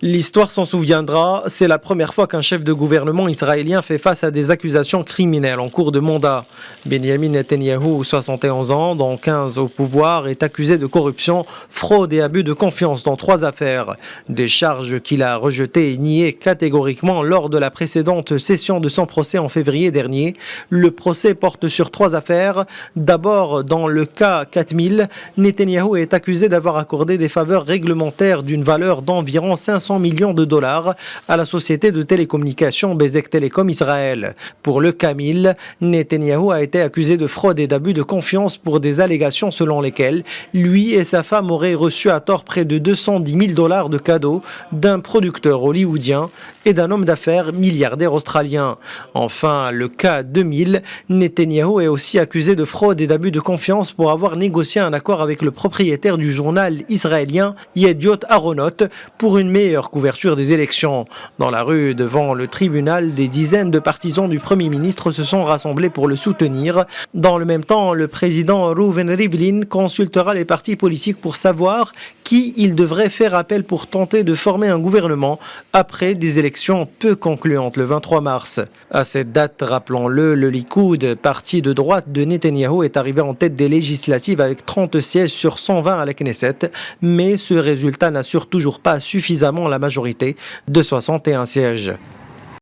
L'histoire s'en souviendra, c'est la première fois qu'un chef de gouvernement israélien fait face à des accusations criminelles en cours de mandat. Benjamin Netanyahou, 71 ans, dont 15 au pouvoir, est accusé de corruption, fraude et abus de confiance dans 3 affaires. Des charges qu'il a rejetées et niées catégoriquement lors de la précédente session de son procès en février dernier. Le procès porte sur 3 affaires. D'abord, dans le cas 4000, Netanyahou est accusé d'avoir accordé des faveurs réglementaires d'une valeur d'environ 500 millions de dollars à la société de télécommunications Bezek Telecom Israël. Pour le cas 1000, Netanyahou a été accusé de fraude et d'abus de confiance pour des allégations selon lesquelles lui et sa femme auraient reçu à tort près de 210 000 dollars de cadeaux d'un producteur hollywoodien et d'un homme d'affaires milliardaire australien. Enfin, le cas 2000, Netanyahou est aussi accusé de fraude et d'abus de confiance pour avoir négocié un accord avec le propriétaire du journal israélien Yediot Aharonot pour une meilleure couverture des élections. Dans la rue devant le tribunal, des dizaines de partisans du Premier ministre se sont rassemblés pour le soutenir. Dans le même temps, le président Reuven Rivlin consultera les partis politiques pour savoir qui il devrait faire appel pour tenter de former un gouvernement après des élections peu concluantes le 23 mars. À cette date, rappelons-le, le Likoud, parti de droite de Netanyahou, est arrivé en tête des législatives avec 30 sièges sur 120 à la Knesset, mais ce résultat n'assure toujours pas suffisamment la majorité de 61 sièges.